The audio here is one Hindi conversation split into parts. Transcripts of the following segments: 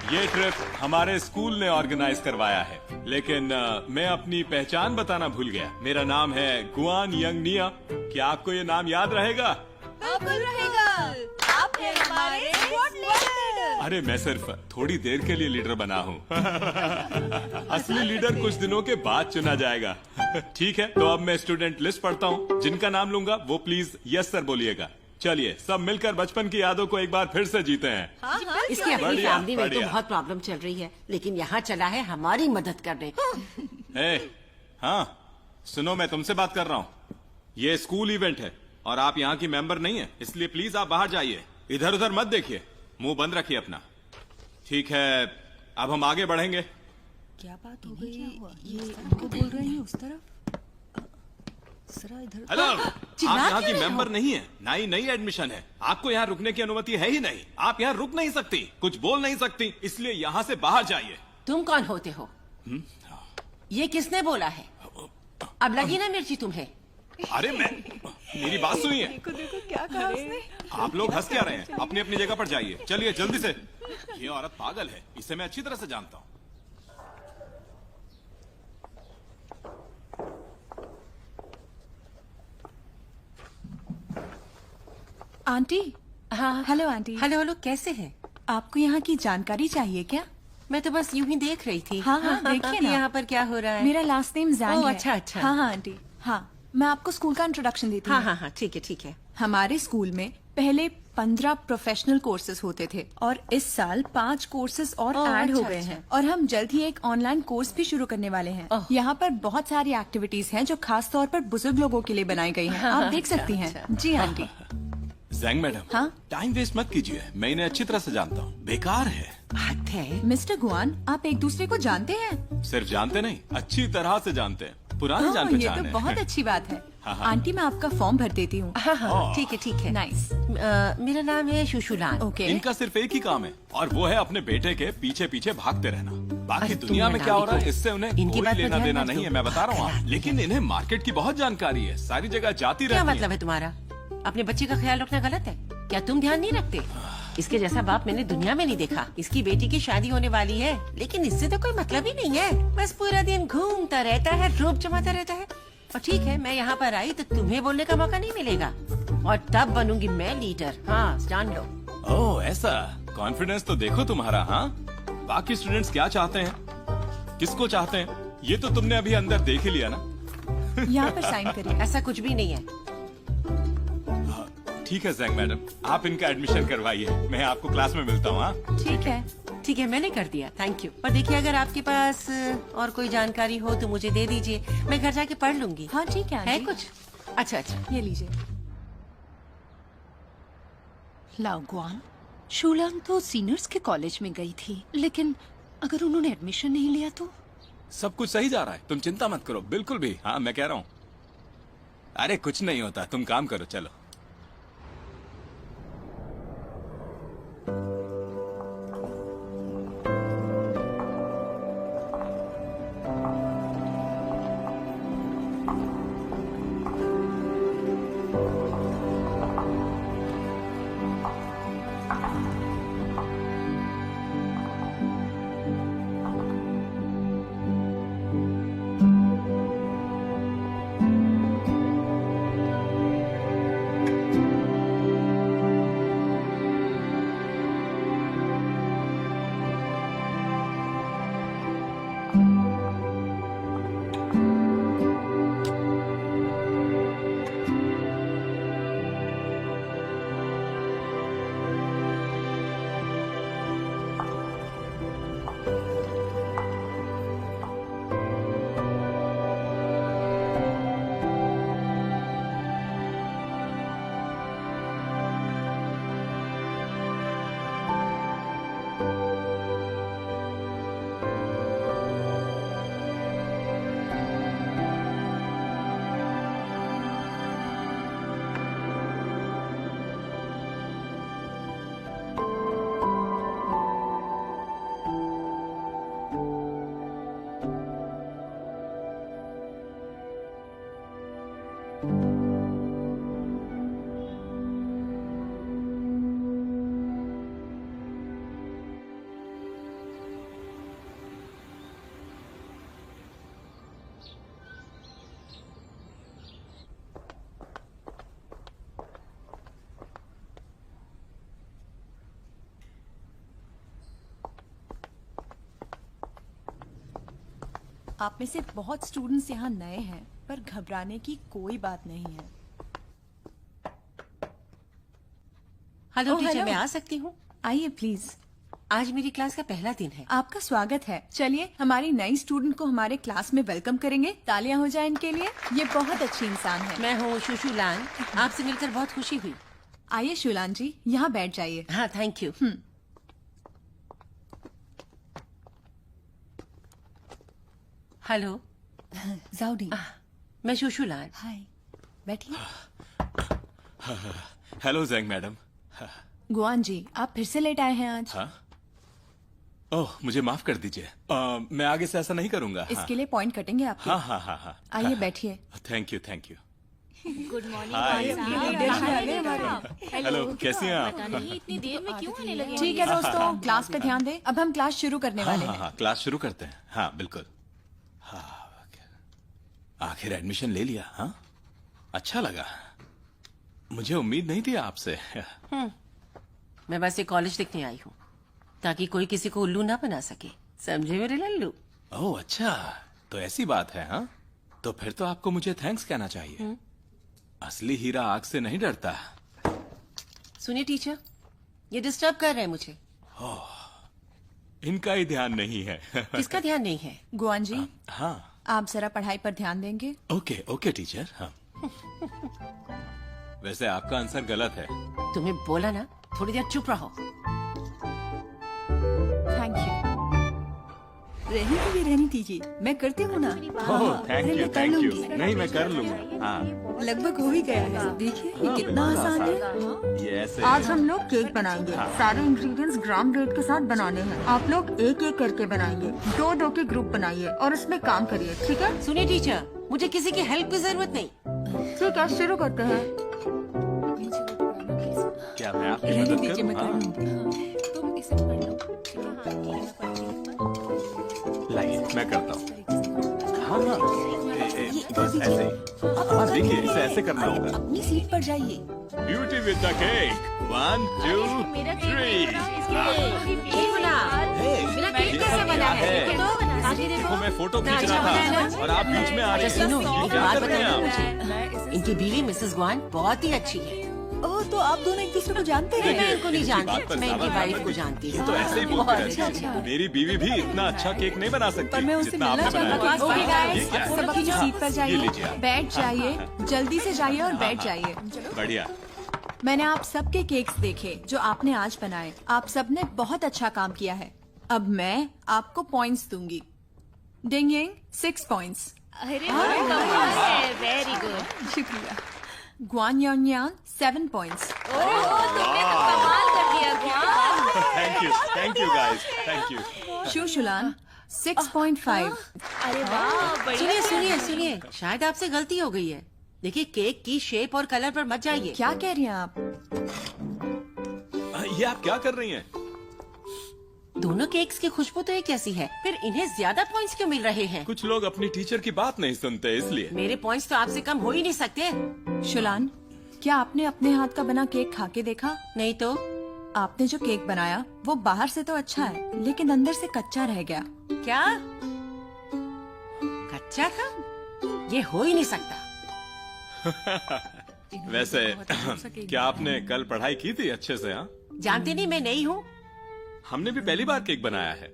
ये ट्रिप हमारे स्कूल ने ऑर्गेनाइज करवाया है, लेकिन मैं अपनी पहचान बताना भूल गया। मेरा नाम है गुआन यंग निया। क्या आपको ये नाम याद रहेगा? बिल्कुल रहेगा। आप हैं हमारे स्क्वाड लीडर। अरे मैं सिर्फ थोड़ी देर के लिए लीडर बना हूँ। असली लीडर कुछ दिनों के बाद चुना जाएगा। ठीक है, तो अब मैं स्टूडेंट लिस्ट पढ़ता हूँ। जिनका नाम लूंगा वो प्लीज यस सर बोलिएगा। चलिए सब मिलकर बचपन की यादों को एक बार फिर से जीते हैं। हाँ, इसकी अपनी बढ़िया, फैमिली में तो बढ़िया। बहुत प्रॉब्लम चल रही है, लेकिन यहाँ चला है हमारी मदद करने। हाँ सुनो, मैं तुमसे बात कर रहा हूँ। ये स्कूल इवेंट है और आप यहाँ की मेंबर नहीं है, इसलिए प्लीज आप बाहर जाइए। इधर उधर मत देखिए, मुंह बंद रखिए अपना। ठीक है, अब हम आगे बढ़ेंगे। क्या बात हो गई? ये इनको बोल रहे हैं उस तरफ। इधर। हेलो, आप यहाँ की मेंबर नहीं है, नई एडमिशन है। आपको यहाँ रुकने की अनुमति है ही नहीं। आप यहाँ रुक नहीं सकती, कुछ बोल नहीं सकती, इसलिए यहाँ से बाहर जाइए। तुम कौन होते हो? ये किसने बोला है? अब लगी ना मिर्ची तुम्हें? अरे मेरी बात सुनिए। देखो क्या कहा उसने। आप लोग हंस क्या रहे हैं? अपनी अपनी जगह पर जाइए। चलिए जल्दी से। ये औरत पागल है, इसे मैं अच्छी तरह से जानता हूँ। आंटी। हाँ हेलो आंटी। हेलो हेलो, कैसे हैं? आपको यहाँ की जानकारी चाहिए क्या? मैं तो बस यूं ही देख रही थी। हाँ, देखिए ना। यहाँ पर क्या हो रहा है? मेरा लास्ट नेम जैंग ओह, है। अच्छा, अच्छा। हाँ आंटी। हाँ, मैं आपको स्कूल का इंट्रोडक्शन देती हूँ। हाँ, ठीक है ठीक है। हमारे स्कूल में पहले 15 प्रोफेशनल कोर्सेज होते थे और इस साल 5 कोर्सेज और ओह, ऐड हो अच्छा, गए अच्छा। हैं और हम जल्द ही एक ऑनलाइन कोर्स भी शुरू करने वाले हैं। ओह। यहाँ पर बहुत सारी एक्टिविटीज हैं जो खास तौर पर बुजुर्ग लोगों के लिए बनाई गई हैं। आप देख सकती हैं। अच्छा। जी आंटी। जैंग मैडम, हाँ? टाइम वेस्ट मत कीजिए, मैं इन्हें अच्छी तरह से जानता हूँ। बेकार है। हद है। मिस्टर गुआन, आप एक दूसरे को जानते हैं? सिर्फ जानते नहीं, अच्छी तरह से जानते हैं। पुरानी जान ये पहचान तो है। बहुत अच्छी बात है। हाँ। आंटी, मैं आपका फॉर्म भर देती हूँ। हाँ, ठीक है। नाइस। मेरा नाम है शुशुलान। ओके। इनका सिर्फ एक ही काम है और वो है अपने बेटे के पीछे पीछे भागते रहना। बाकी अरे तुम दुनिया में क्या हो रहा है नाविक हो। इससे उन्हें इनकी कोई बात पर लेना ध्यान देना मत नहीं दो। है, मैं बता रहा हूँ। लेकिन इन्हें मार्केट की बहुत जानकारी है, सारी जगह जाती क्या रहती मतलब है तुम्हारा? अपने बच्चे का ख्याल रखना गलत है क्या? तुम ध्यान नहीं रखते? इसके जैसा बाप मैंने दुनिया में नहीं देखा। इसकी बेटी की शादी होने वाली है, लेकिन इससे तो कोई मतलब ही नहीं है। बस पूरा दिन घूमता रहता है, रूप जमाता रहता है। और ठीक है, मैं यहाँ पर आई तो तुम्हें बोलने का मौका नहीं मिलेगा और तब बनूंगी मैं लीडर। हाँ, जान लो। ओह ऐसा, कॉन्फिडेंस तो देखो तुम्हारा। हाँ, बाकी स्टूडेंट्स क्या चाहते हैं, किसको चाहते हैं, ये तो तुमने अभी अंदर देख ही लिया ना। यहाँ पर साइन करिए। ऐसा कुछ भी नहीं है। ठीक है जैंग मैडम, आप इनका एडमिशन करवाइए, मैं आपको क्लास में मिलता हूँ। हाँ ठीक है, मैंने कर दिया, थैंक यू। पर देखिए, अगर आपके पास और कोई जानकारी हो तो मुझे दे दीजिए, मैं घर जाके पढ़ लूंगी। हाँ ठीक है। है कुछ? अच्छा, ये लीजिए। लाओ गुआन, शूलांग तो सीनियर्स के कॉलेज में गई थी, लेकिन अगर उन्होंने एडमिशन नहीं लिया तो? सब कुछ सही जा रहा है, तुम चिंता मत करो, बिल्कुल भी। हाँ मैं कह रहा हूँ, अरे कुछ नहीं होता, तुम काम करो, चलो। आप में से बहुत स्टूडेंट्स यहाँ नए हैं, पर घबराने की कोई बात नहीं है। हेलो ओह, टीचर, हेलो। मैं आ सकती हूँ? आइए प्लीज। आज मेरी क्लास का पहला दिन है। आपका स्वागत है। चलिए हमारी नई स्टूडेंट को हमारे क्लास में वेलकम करेंगे। तालियां हो जाए इनके लिए। ये बहुत अच्छी इंसान है। मैं हूँ शुशुलान। आपसे मिलकर बहुत खुशी हुई। आइए शुलान जी, यहाँ बैठ जाइए। हाँ, थैंक यू। हेलो, जाउडी। मैं शुशुलान। हाय, बैठिए। Hello जैंग madam. गुआन जी, आप फिर से लेट आए हैं आज। हाँ, ओह मुझे माफ कर दीजिए। मैं आगे से ऐसा नहीं करूंगा। हाँ इसके लिए पॉइंट कटेंगे आपके। हाँ हाँ हाँ हाँ। आइए बैठिए। Thank you thank you. Good morning hi. Hello, कैसी हैं आप? नहीं इतनी देर में क्यों आने लगे? ठीक है दोस्तों, क्लास पे ध्यान दें। अब हम क्लास शुरू करने हाँ वाले हाँ हैं। हाँ, क्लास शुरू करते हैं। हाँ बिल्कुल। हाँ, आखिर एडमिशन ले लिया। हाँ, अच्छा लगा। मुझे उम्मीद नहीं थी आपसे। मैं बस ये कॉलेज देखने आई हूँ, ताकि कोई किसी को उल्लू ना बना सके। समझे मेरे लल्लू? ओह अच्छा, तो ऐसी बात है। हाँ, तो फिर तो आपको मुझे थैंक्स कहना चाहिए। असली हीरा आग से नहीं डरता। सुनिए टीचर, ये डिस्टर्ब कर रहे हैं मुझे। इनका ही ध्यान नहीं है। किसका ध्यान नहीं है? गुआन जी, हाँ, आप जरा पढ़ाई पर ध्यान देंगे। Okay okay teacher. हाँ। वैसे आपका आंसर गलत है। तुम्हें बोला ना, थोड़ी देर चुप रहो। Thank you. रहने दीजिए, मैं करती हूँ ना। Thank you, thank you। नहीं, मैं कर लूंगा। हाँ, लगभग हो ही गया है। देखिए ये कितना आसान है। ये ऐसे आज हम लोग केक बनाएंगे। सारे इंग्रेडिएंट्स ग्राम रेट के साथ बनाने हैं। आप लोग एक एक करके बनाएंगे। दो दो के ग्रुप बनाइए और उसमें काम करिए, ठीक है? सुनिए टीचर, मुझे किसी की हेल्प की जरूरत नहीं। ठीक है, शुरू करते हैं। क्या मैं आपकी रहने मदद दीजिए, मैं कर करूँ? लूंगी। तुम इसे पढ़ लो। ठीक है, हाँ, ये मैं पढ़ती हूँ। लाइए, मैं करता हूँ। हाँ हाँ, बस ऐसे ही। हाँ देखिए, इसे ऐसे करना होगा। अपनी सीट पर जाइए। Beauty with the cake. 1 2 मेरा केक 3। केक बना। मेरा केक ये कैसे सब बना क्या है? है? देखो तो, आगे देखो, देखो। मैं फोटो कितना खींच अच्छा रहा बना है था ना? और आप बीच में आ रहे अच्छा सुनो, हैं। एक क्या बात कर रहे हैं बताइए आप? मुझे। इनकी बीवी मिसेस गुआन बहुत ही अच्छी है। ओह, तो आप दोनों एक दूसरे को जानते नहीं, हैं? मैं इनको नहीं इनकी बात पर जानती, मैं इनकी ज्यादा वाइफ ध्यान को मत जानती दीजिए। हूँ। ये तो ऐसे ही बोलते बहुत रहती अच्छी है। है। मेरी बीवी भी इतना अच्छा केक नहीं बना सकती पर मैं उसे जितना मिलना आपने चाहती बनाया। हूँ। ओके ये गाइस, क्या है? सब अपनी सीट पर ये जाइए। लीजिए आप। बैठ जाइए, जल्दी से जाइए और बैठ जाइए। बढ़िया। मैंने आप सबके केक्स देखे जो आपने आज बनाए। आप सबने बहुत अच्छा काम किया है। अब मैं आपको पॉइंट्स दूंगी। डिंग डिंग, 6 पॉइंट्स। अरे कमाल है, वेरी गुड। शुक्रिया। गुआन यान यान 7 पॉइंट्स। तुमने तो कमाल कर दिया गुआन। Thank you guys, thank you. शुशुलान 6.5। अरे वाह, सुनिए बढ़िया। सुनिए सुनिए, शायद आपसे गलती हो गई है। देखिए, केक की शेप और कलर पर मत जाइए। क्या कह रही हैं आप? ये आप क्या कर रही हैं? दोनों केक्स की खुशबू तो एक जैसी है, फिर इन्हें ज्यादा पॉइंट्स क्यों मिल रहे हैं? कुछ लोग अपनी टीचर की बात नहीं सुनते, इसलिए। मेरे पॉइंट्स तो आपसे कम हो ही नहीं सकते। शुलान, क्या आपने अपने हाथ का बना केक खा के देखा? नहीं तो? आपने जो केक बनाया वो बाहर से तो अच्छा है, लेकिन अंदर से कच्चा रह गया। क्या कच्चा था? ये हो ही नहीं सकता। वैसे क्या आपने कल पढ़ाई की थी अच्छे से? हाँ, जानते नहीं, मैं नहीं हूँ। हमने भी पहली बार केक बनाया है।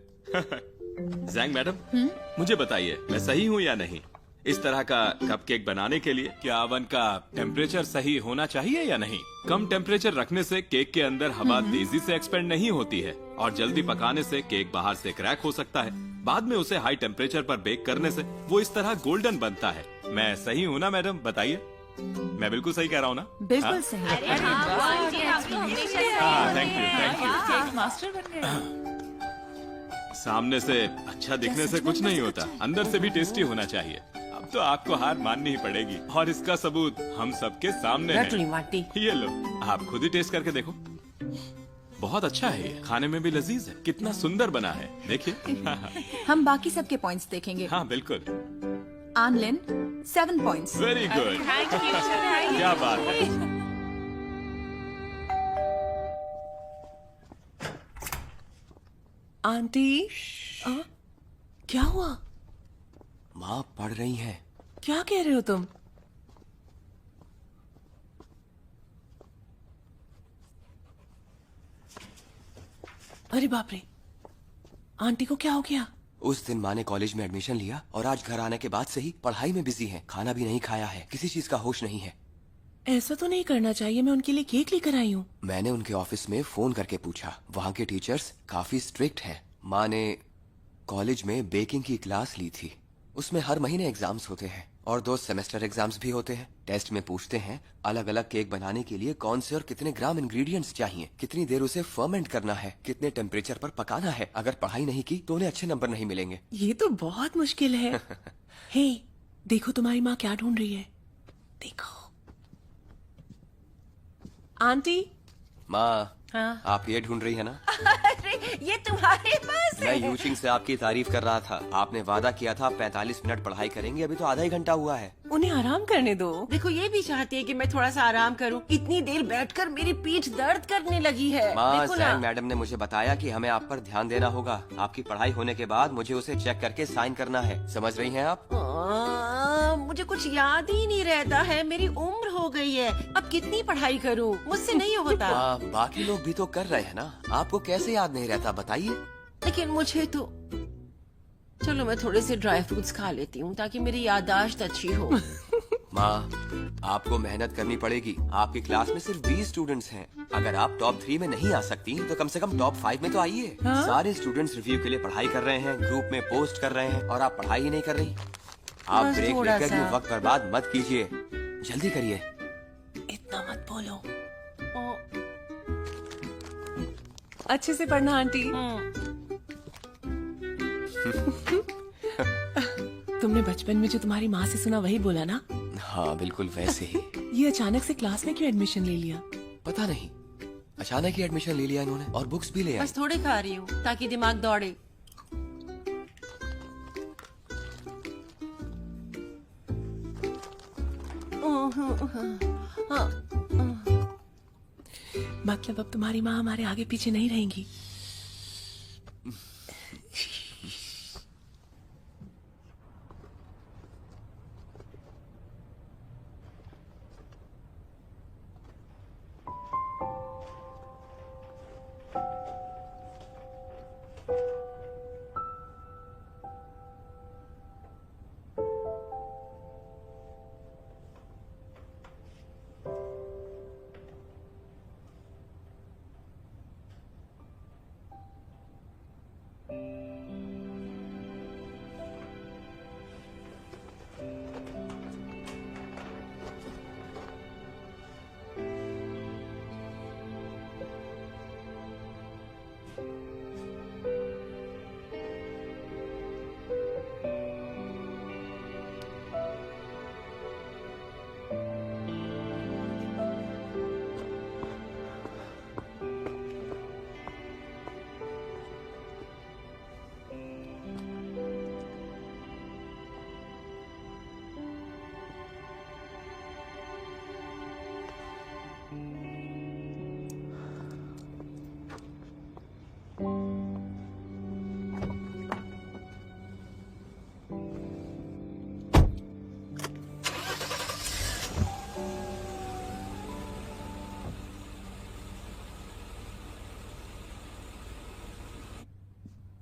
जैंग मैडम, मुझे बताइए मैं सही हूँ या नहीं? इस तरह का कपकेक बनाने के लिए क्या ओवन का टेम्परेचर सही होना चाहिए या नहीं? कम टेम्परेचर रखने से केक के अंदर हवा तेजी से एक्सपेंड नहीं होती है और जल्दी पकाने से केक बाहर से क्रैक हो सकता है। बाद में उसे हाई टेम्परेचर पर बेक करने से वो इस तरह गोल्डन बनता है। मैं सही हूँ ना मैडम? बताइए, मैं बिल्कुल सही कह रहा हूँ ना? बिल्कुल सही। अरे हाँ, गुआन जी, आप तो हमेशा सही होते थैंक यू, हैं। Thank you. वाह। मास्टर बन गए। सामने से अच्छा दिखने से कुछ नहीं होता, अंदर से भी टेस्टी होना चाहिए। अब तो आपको हार माननी ही पड़ेगी और इसका सबूत हम सबके सामने मैं तो नहीं है। मानती। ये लो, आप खुद ही टेस्ट करके देखो। बहुत अच्छा है ये, खाने में भी लजीज है। कितना सुंदर बना है, देखिए। हम बाकी सबके पॉइंट्स देखेंगे। हाँ बिल्कुल। आनलिन 7 points. Very good, thank you. क्या बात है। आंटी, क्या हुआ? माँ पढ़ रही हैं। क्या कह रहे हो तुम? अरे बाप रे, आंटी को क्या हो गया? उस दिन माँ ने कॉलेज में एडमिशन लिया और आज घर आने के बाद से ही पढ़ाई में बिजी हैं। खाना भी नहीं खाया है, किसी चीज का होश नहीं है। ऐसा तो नहीं करना चाहिए, मैं उनके लिए केक लेकर आई हूँ। मैंने उनके ऑफिस में फोन करके पूछा, वहाँ के टीचर्स काफी स्ट्रिक्ट हैं। माँ ने कॉलेज में बेकिंग की क्लास ली थी, उसमें हर महीने एग्जाम्स होते हैं और 2 सेमेस्टर एग्जाम्स भी होते हैं। टेस्ट में पूछते हैं अलग अलग केक बनाने के लिए कौन से और कितने ग्राम इंग्रेडिएंट्स चाहिए, कितनी देर उसे फर्मेंट करना है, कितने टेम्परेचर पर पकाना है। अगर पढ़ाई नहीं की तो उन्हें अच्छे नंबर नहीं मिलेंगे। ये तो बहुत मुश्किल है। हे, देखो तुम्हारी माँ क्या ढूंढ रही है। देखो आंटी। माँ, हाँ? आप ये ढूंढ रही है ना? अरे ये तुम्हारे पास मैं यूचिंग से आपकी तारीफ कर रहा था। आपने वादा किया था 45 मिनट पढ़ाई करेंगे, अभी तो आधा ही घंटा हुआ है। उन्हें आराम करने दो। देखो ये भी चाहती है कि मैं थोड़ा सा आराम करूं। इतनी देर बैठकर मेरी पीठ दर्द करने लगी है। माँ, देखो ना। जैंग मैडम ने मुझे बताया कि हमें आप पर ध्यान देना होगा। आपकी पढ़ाई होने के बाद मुझे उसे चेक करके साइन करना है, समझ रही हैं आप? मुझे कुछ याद ही नहीं रहता है, मेरी उम्र हो गई है, अब कितनी पढ़ाई करूं, मुझसे नहीं होता। माँ, बाकी लोग भी तो कर रहे हैं ना, आपको कैसे याद नहीं रहता बताइए? लेकिन मुझे तो, चलो मैं थोड़े से ड्राई फ्रूट्स खा लेती हूँ ताकि मेरी याददाश्त अच्छी हो। माँ, आपको मेहनत करनी पड़ेगी। आपकी क्लास में सिर्फ 20 स्टूडेंट्स हैं। अगर आप टॉप 3 में नहीं आ सकती तो कम से कम टॉप 5 में तो आइए। सारे स्टूडेंट्स रिव्यू के लिए पढ़ाई कर रहे हैं, ग्रुप में पोस्ट कर रहे हैं और आप पढ़ाई ही नहीं कर रही। आप बस ब्रेक थोड़ा लेकर सा। भी वक्त बर्बाद मत कीजिए, जल्दी करिए। इतना मत बोलो। अच्छे से पढ़ना आंटी। तुमने बचपन में जो तुम्हारी माँ से सुना वही बोला ना? हाँ, बिल्कुल वैसे ही। ये अचानक से क्लास में क्यों एडमिशन ले लिया? पता नहीं, अचानक ही एडमिशन ले लिया इन्होंने और बुक्स भी ले आए। बस थोड़े खा रही हूँ ताकि दिमाग दौड़े। मतलब अब तुम्हारी माँ हमारे आगे पीछे नहीं रहेंगी।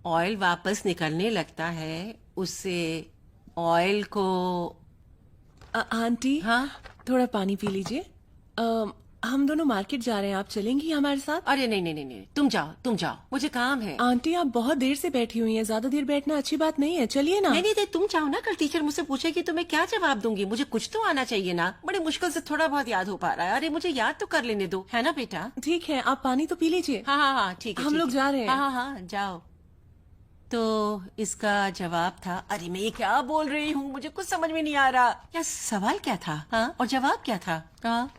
ऑयल वापस निकलने लगता है, उससे ऑयल को। आंटी, हाँ? थोड़ा पानी पी लीजिए। हम दोनों मार्केट जा रहे हैं, आप चलेंगी हमारे साथ? अरे नहीं नहीं नहीं नहीं, तुम जाओ, मुझे काम है। आंटी आप बहुत देर से बैठी हुई हैं, ज्यादा देर बैठना अच्छी बात नहीं है, चलिए ना। नहीं नहीं नहीं, तुम जाओ ना, कल टीचर मुझसे पूछेगी तो मैं क्या जवाब दूंगी? मुझे कुछ तो आना चाहिए ना। बड़ी मुश्किल से थोड़ा बहुत याद हो पा रहा है। अरे मुझे याद तो कर लेने दो, है ना बेटा? ठीक है, आप पानी तो पी लीजिए। हाँ हाँ हाँ, ठीक है। हम ठीक लोग है। जा रहे हैं। हाँ हाँ हाँ, जाओ। तो इसका जवाब था, अरे मैं ये क्या बोल रही हूँ, मुझे कुछ समझ में नहीं आ रहा। क्या सवाल क्या था? हाँ, और जवाब क्या था? हाँ,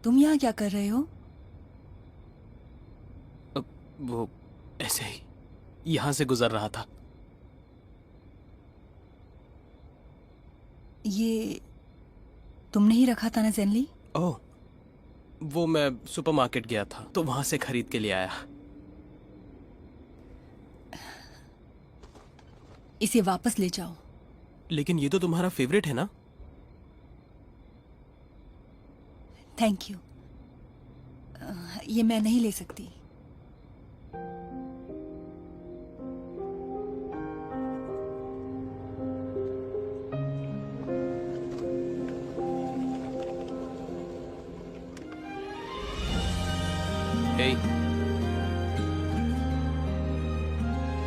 तुम यहाँ क्या कर रहे हो? वो ऐसे ही। यहाँ से गुजर रहा था। ये तुमने ही रखा था ना जेनली? ओह, वो मैं सुपरमार्केट गया था तो वहां से खरीद के ले आया। इसे वापस ले जाओ। लेकिन ये तो तुम्हारा फेवरेट है ना? Thank you. ये मैं नहीं ले सकती। हे,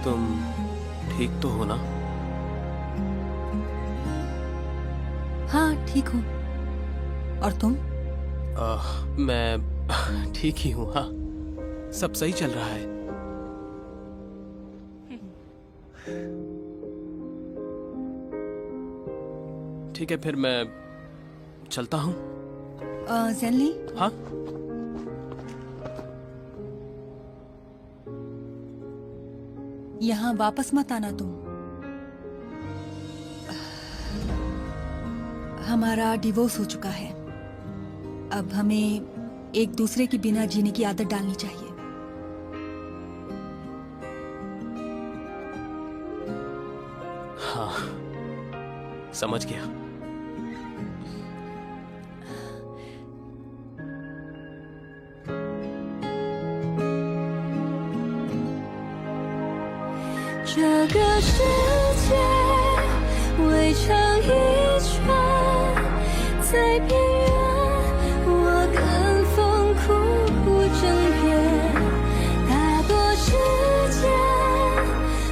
तुम ठीक तो हो ना? हाँ ठीक हूँ। और तुम? मैं ठीक ही हूँ। हाँ, सब सही चल रहा है। ठीक है, फिर मैं चलता हूँ। जेनली, हाँ, यहाँ वापस मत आना तुम। हमारा डिवोर्स हो चुका है। अब हमें एक दूसरे के बिना जीने की आदत डालनी चाहिए। हाँ, समझ गया।这个世界围成一圈，在边缘我跟风哭争辩，大多时间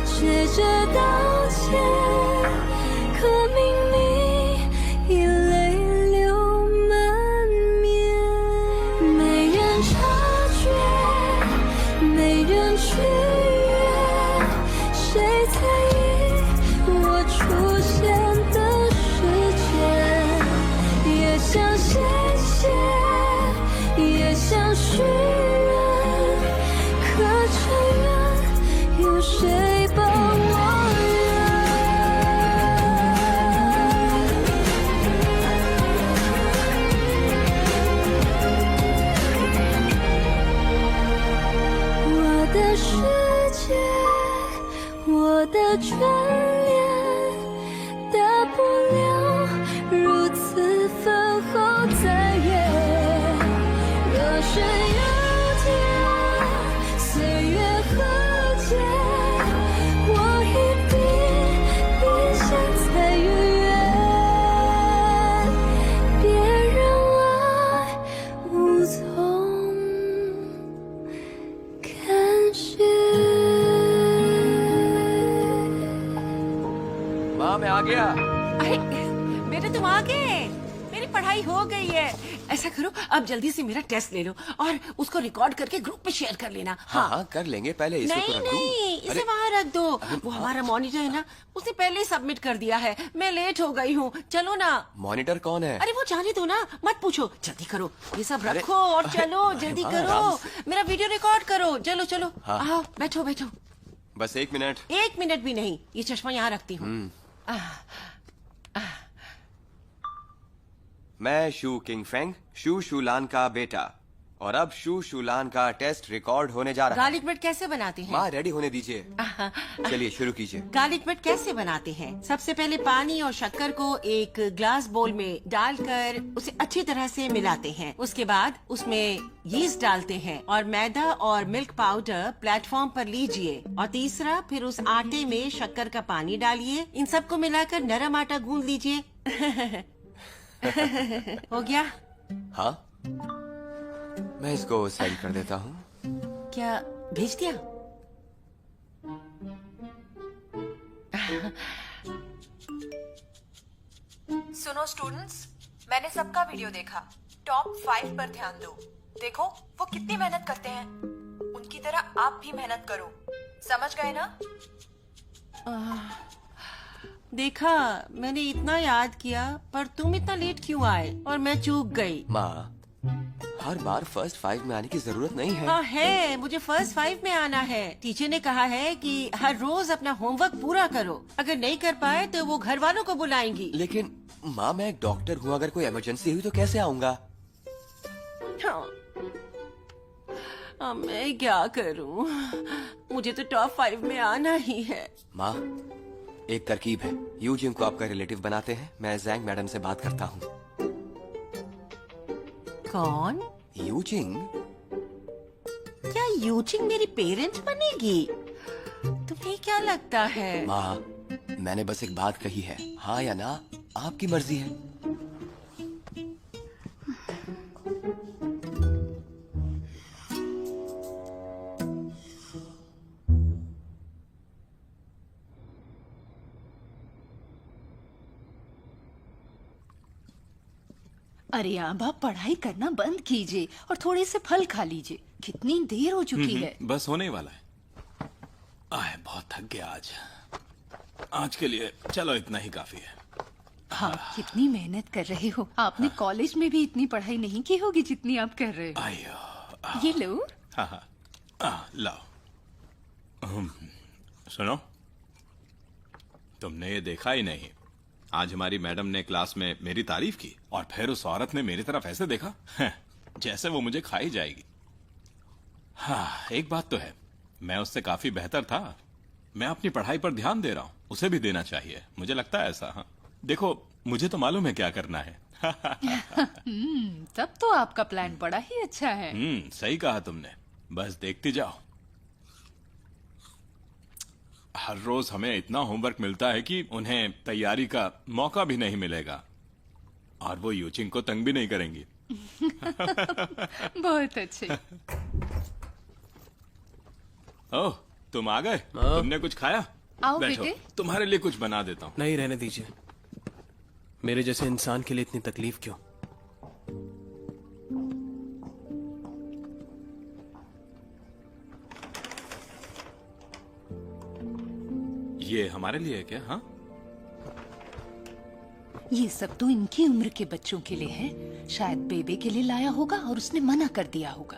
学着道歉，可明明已泪流满面，没人察觉，没人去。谁在意我出现的时间？也想谢谢，也想许愿，可这愿有谁帮我圆？我的世界。我的眷恋，大不了如此分后再约。若是有天岁月和解，我一定比现在愉悦。别让爱无从感觉。माँ, मैं आ गया। अरे बेटे तुम आ गए। मेरी पढ़ाई हो गई है। ऐसा करो, अब जल्दी से मेरा टेस्ट ले लो और उसको रिकॉर्ड करके ग्रुप पे शेयर कर लेना। हाँ हाँ, कर लेंगे। पहले इसको नहीं तो रख दूं। नहीं, इसे अरे, वहाँ रख दो। वो हमारा मॉनिटर है ना, उसने पहले ही सबमिट कर दिया है। मैं लेट हो गई हूँ। चलो ना। मॉनिटर कौन है? अरे वो जाने दो ना, मत पूछो। जल्दी करो, ये सब अरे, रखो और अरे, चलो। अरे, जल्दी हाँ, करो, आराम से। मेरा वीडियो रिकॉर्ड करो। चलो चलो, हाँ। आओ बैठो बैठो। बस 1 मिनट। 1 मिनट भी नहीं, ये चश्मा यहाँ रखती हूँ। मैं शू किंग फेंग, शू शूलान का बेटा, और अब शू शूलान का टेस्ट रिकॉर्ड होने जा रहा है। गार्लिक ब्रेड कैसे बनाते हैं? माँ, रेडी होने दीजिए। चलिए शुरू कीजिए। गार्लिक ब्रेड कैसे बनाते हैं? सबसे पहले पानी और शक्कर को एक ग्लास बोल में डालकर उसे अच्छी तरह से मिलाते हैं। उसके बाद उसमें यीस्ट डालते हैं और मैदा और मिल्क पाउडर प्लेटफॉर्म पर लीजिए। और तीसरा, फिर उस आटे में शक्कर का पानी डालिए। इन सबको मिलाकर नरम आटा गूंद लीजिए। हो गया? हाँ, मैं इसको सेंड कर देता हूँ। क्या भेज दिया? सुनो स्टूडेंट्स, मैंने सबका वीडियो देखा। टॉप 5 पर ध्यान दो। देखो वो कितनी मेहनत करते हैं। उनकी तरह आप भी मेहनत करो। समझ गए ना? देखा, मैंने इतना याद किया, पर तुम इतना लेट क्यों आए और मैं चूक गई। माँ, हर बार फर्स्ट 5 में आने की जरूरत नहीं है। हाँ है, मुझे फर्स्ट 5 में आना है। टीचर ने कहा है कि हर रोज अपना होमवर्क पूरा करो, अगर नहीं कर पाए तो वो घर वालों को बुलाएंगी। लेकिन माँ, मैं एक डॉक्टर हूँ, अगर कोई इमरजेंसी हुई तो कैसे आऊँगा? हाँ। अब मैं क्या करूँ? मुझे तो टॉप 5 में आना ही है। माँ, एक तरकीब है। यूजिंग को आपका रिलेटिव बनाते हैं, मैं जैंग मैडम से बात करता हूँ। कौन? यूजिंग? क्या यूजिंग मेरी पेरेंट्स बनेगी? तुम्हें क्या लगता है? माँ, मैंने बस एक बात कही है, हाँ या ना आपकी मर्जी है। अरे अब आप पढ़ाई करना बंद कीजिए और थोड़े से फल खा लीजिए। कितनी देर हो चुकी है। बस होने ही वाला है। आए, बहुत थक गया आज के लिए चलो इतना ही काफी है। हाँ, कितनी मेहनत कर रहे हो। आपने कॉलेज में भी इतनी पढ़ाई नहीं की होगी जितनी आप कर रहे हो। आयो, ये लो। हाँ, लाओ। सुनो, तुमने ये देखा ही नहीं, आज हमारी मैडम ने क्लास में मेरी तारीफ की और फिर उस औरत ने मेरी तरफ ऐसे देखा जैसे वो मुझे खा ही जाएगी। हाँ, एक बात तो है, मैं उससे काफी बेहतर था। मैं अपनी पढ़ाई पर ध्यान दे रहा हूँ, उसे भी देना चाहिए, मुझे लगता है ऐसा। हाँ, देखो, मुझे तो मालूम है क्या करना है। तब तो आपका प्लान बड़ा ही अच्छा है। सही कहा तुमने, बस देखती जाओ। हर रोज हमें इतना होमवर्क मिलता है कि उन्हें तैयारी का मौका भी नहीं मिलेगा, और वो यूचिंग को तंग भी नहीं करेंगी। बहुत अच्छे। ओह, तुम आ गए? तुमने कुछ खाया? आओ बैठो, बेटे। तुम्हारे लिए कुछ बना देता हूँ। नहीं, रहने दीजिए। मेरे जैसे इंसान के लिए इतनी तकलीफ क्यों? ये हमारे लिए है क्या? हाँ, ये सब तो इनकी उम्र के बच्चों के लिए है। शायद बेबे के लिए लाया होगा और उसने मना कर दिया होगा।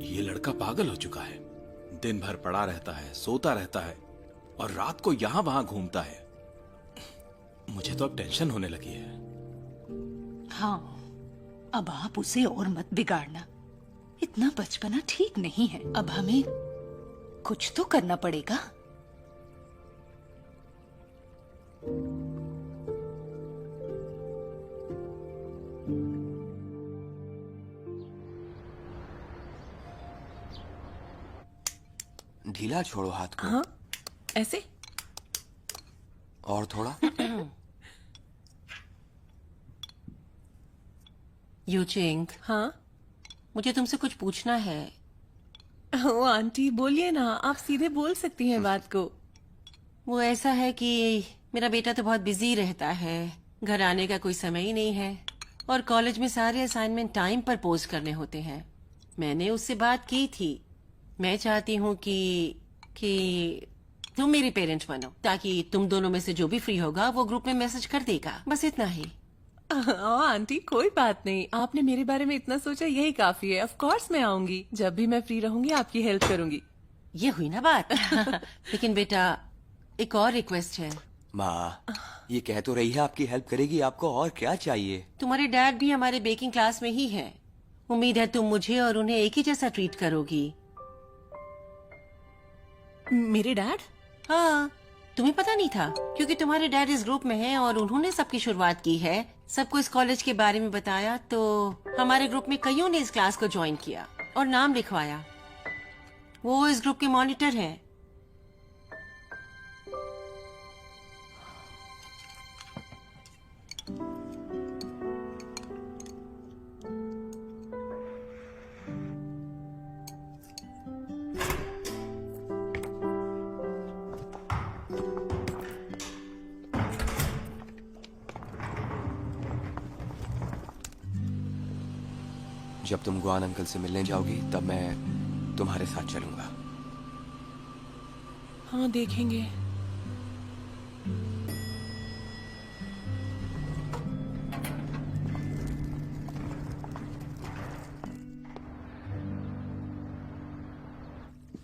ये लड़का पागल हो चुका है। दिन भर पड़ा रहता है, सोता रहता है और रात को यहां वहां घूमता है। मुझे तो अब टेंशन होने लगी है। हाँ, अब आप उसे और मत बिगाड़ना। इतना बचपना ठीक नहीं है। अब हमें कुछ तो करना पड़ेगा। ढीला छोड़ो हाथ को। हाँ, ऐसे? और थोड़ा। यूचिंग, हाँ। मुझे तुमसे कुछ पूछना है। ओ आंटी, बोलिए ना, आप सीधे बोल सकती हैं बात को। वो ऐसा है कि मेरा बेटा तो बहुत बिजी रहता है, घर आने का कोई समय ही नहीं है, और कॉलेज में सारे असाइनमेंट टाइम पर पोस्ट करने होते हैं। मैंने उससे बात की थी, मैं चाहती हूँ कि तुम मेरी पेरेंट बनो, ताकि तुम दोनों में से जो भी फ्री होगा वो ग्रुप में मैसेज कर देगा, बस इतना ही। आंटी, कोई बात नहीं, आपने मेरे बारे में इतना सोचा, यही काफी है। ऑफ कोर्स मैं आऊंगी, जब भी मैं फ्री रहूंगी आपकी हेल्प करूंगी। ये हुई ना बात। लेकिन बेटा, एक और रिक्वेस्ट है। माँ, ये कह तो रही है आपकी हेल्प करेगी, आपको और क्या चाहिए? तुम्हारे डैड भी हमारे बेकिंग क्लास में ही हैं। उम्मीद है तुम मुझे और उन्हें एक ही जैसा ट्रीट करोगी। मेरे डैड? हाँ, तुम्हें पता नहीं था, क्योंकि तुम्हारे डैड इस ग्रुप में हैं और उन्होंने सबकी शुरुआत की है, सबको इस कॉलेज के बारे में बताया, तो हमारे ग्रुप में कईयों ने इस क्लास को ज्वाइन किया और नाम लिखवाया। वो इस ग्रुप के मॉनिटर हैं। जब तुम गुआन अंकल से मिलने जाओगी तब मैं तुम्हारे साथ चलूंगा। हाँ, देखेंगे।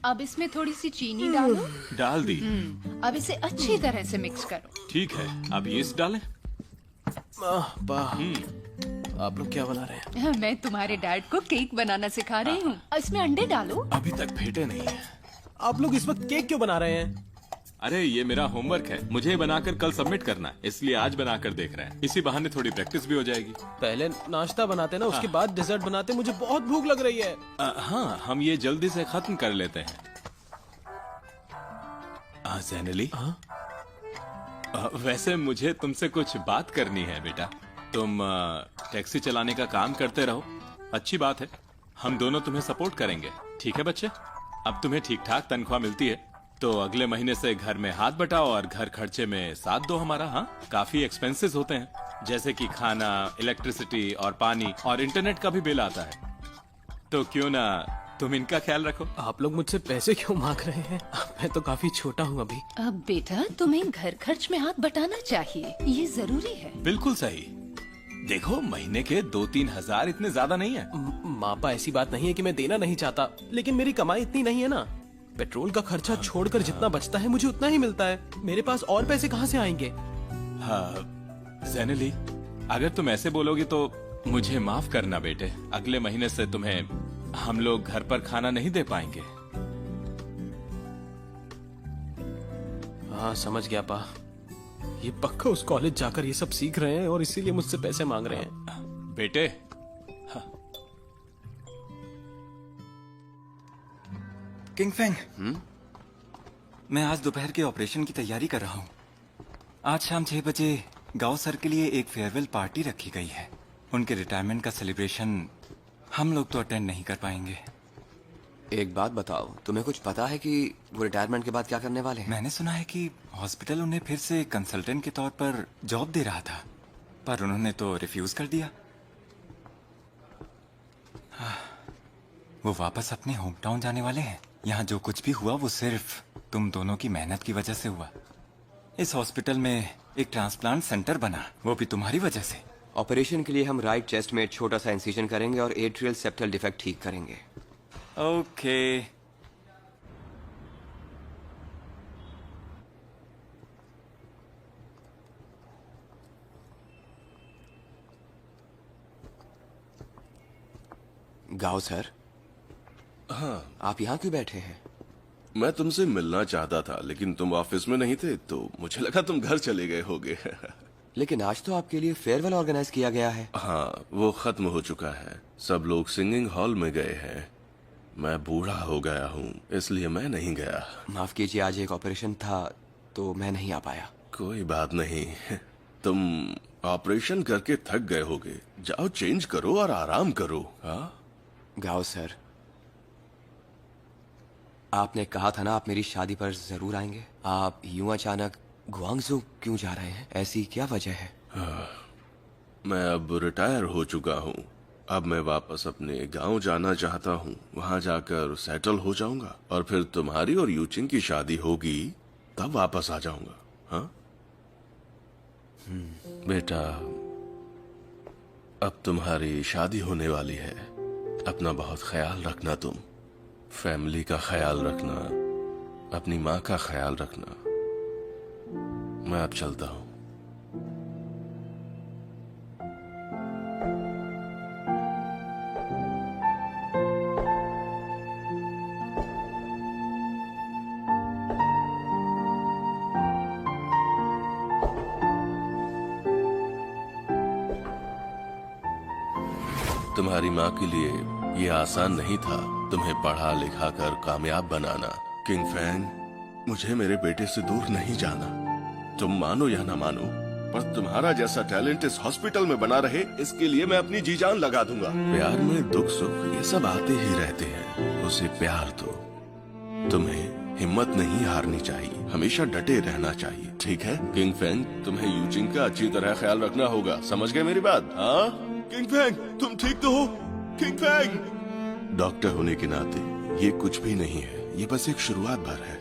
अब इसमें थोड़ी सी चीनी डालो। डाल दी। अब इसे अच्छी तरह से मिक्स करो। ठीक है, अब यीस्ट डालें। आप लोग क्या बना रहे हैं? मैं तुम्हारे डैड को केक बनाना सिखा रही हूँ। इसमें अंडे डालो। अभी तक फेंटे नहीं है। आप लोग इस वक्त केक क्यों बना रहे हैं? अरे ये मेरा होमवर्क है, मुझे बनाकर कल सबमिट करना है, इसलिए आज बनाकर देख रहे हैं। इसी बहाने थोड़ी प्रैक्टिस भी हो जाएगी। पहले नाश्ता बनाते ना, उसके बाद डिजर्ट बनाते। मुझे बहुत भूख लग रही है। हाँ, हम ये जल्दी से खत्म कर लेते हैं। ज़ैन अली, वैसे मुझे तुमसे कुछ बात करनी है बेटा। तुम टैक्सी चलाने का काम करते रहो, अच्छी बात है। हम दोनों तुम्हें सपोर्ट करेंगे, ठीक है बच्चे? अब तुम्हें ठीक ठाक तनख्वाह मिलती है, तो अगले महीने से घर में हाथ बटाओ और घर खर्चे में साथ दो हमारा। हाँ, काफी एक्सपेंसेस होते हैं, जैसे कि खाना, इलेक्ट्रिसिटी और पानी और इंटरनेट का भी बिल आता है, तो क्यों ना तुम इनका ख्याल रखो। आप लोग मुझसे पैसे क्यों मांग रहे हैं? मैं तो काफी छोटा हूँ अभी। अब बेटा तुम्हें घर खर्च में हाथ बटाना चाहिए, ये जरूरी है। बिल्कुल सही। देखो, महीने के 2-3 हजार इतने ज्यादा नहीं है। मापा, ऐसी बात नहीं है कि मैं देना नहीं चाहता, लेकिन मेरी कमाई इतनी नहीं है ना। पेट्रोल का खर्चा छोड़कर जितना बचता है मुझे उतना ही मिलता है। मेरे पास और पैसे कहाँ से आएंगे? हाँ ज़ैन अली, अगर तुम ऐसे बोलोगे तो मुझे माफ करना बेटे। अगले महीने से तुम्हें हम लोग घर पर खाना नहीं दे पाएंगे। हाँ, समझ गया पा। ये पक्का उस कॉलेज जाकर ये सब सीख रहे हैं और इसीलिए मुझसे पैसे मांग रहे हैं। बेटे, किंग फेंग, मैं आज दोपहर के ऑपरेशन की तैयारी कर रहा हूँ। आज शाम 6 बजे गांव सर के लिए एक फेयरवेल पार्टी रखी गई है। उनके रिटायरमेंट का सेलिब्रेशन हम लोग तो अटेंड नहीं कर पाएंगे। एक बात बताओ, तुम्हें कुछ पता है कि वो रिटायरमेंट के बाद क्या करने वाले हैं? मैंने सुना है कि हॉस्पिटल उन्हें फिर से कंसल्टेंट के तौर पर जॉब दे रहा था, पर उन्होंने तो रिफ्यूज कर दिया। वो वापस अपने होम टाउन जाने वाले हैं। यहाँ जो कुछ भी हुआ वो सिर्फ तुम दोनों की मेहनत की वजह से हुआ। इस हॉस्पिटल में एक ट्रांसप्लांट सेंटर बना, वो भी तुम्हारी वजह से। ऑपरेशन के लिए हम राइट चेस्ट में एक छोटा सा इंसिजन करेंगे और एट्रियल सेप्टल डिफेक्ट ठीक करेंगे। ओके। गाओ सर। हाँ, आप यहाँ क्यों बैठे हैं? मैं तुमसे मिलना चाहता था, लेकिन तुम ऑफिस में नहीं थे, तो मुझे लगा तुम घर चले गए होगे। लेकिन आज तो आपके लिए फेयरवेल ऑर्गेनाइज किया गया है। हाँ, वो खत्म हो चुका है। सब लोग सिंगिंग हॉल में गए हैं। मैं बूढ़ा हो गया हूँ, इसलिए मैं नहीं गया। माफ कीजिए, आज एक ऑपरेशन था तो मैं नहीं आ पाया। कोई बात नहीं, तुम ऑपरेशन करके थक गए होगे। जाओ, चेंज करो और आराम करो। हाँ गाओ सर, आपने कहा था ना आप मेरी शादी पर जरूर आएंगे। आप यूं अचानक गुआंगजू क्यों जा रहे हैं? ऐसी क्या वजह है? मैं अब रिटायर हो चुका हूँ। अब मैं वापस अपने गांव जाना चाहता हूँ। वहां जाकर सेटल हो जाऊंगा और फिर तुम्हारी और यूचिन की शादी होगी, तब वापस आ जाऊंगा। हाँ बेटा, अब तुम्हारी शादी होने वाली है। अपना बहुत ख्याल रखना। तुम फैमिली का ख्याल रखना, अपनी माँ का ख्याल रखना। मैं अब चलता हूँ। तुम्हारी माँ के लिए ये आसान नहीं था, तुम्हें पढ़ा लिखा कर कामयाब बनाना। किंग फैंग, मुझे मेरे बेटे से दूर नहीं जाना। तुम मानो या ना मानो, पर तुम्हारा जैसा टैलेंट इस हॉस्पिटल में बना रहे, इसके लिए मैं अपनी जी जान लगा दूंगा। प्यार में दुख सुख ये सब आते ही रहते हैं, उसे प्यार दो। तुम्हें हिम्मत नहीं हारनी चाहिए, हमेशा डटे रहना चाहिए, ठीक है? किंग फैंग, तुम्हें यूजिन का अच्छी तरह ख्याल रखना होगा। समझ गए मेरी बात? हाँ किंग फैंग, तुम ठीक तो हो? किंग फैंग, डॉक्टर होने के नाते ये कुछ भी नहीं है, ये बस एक शुरुआत भर है।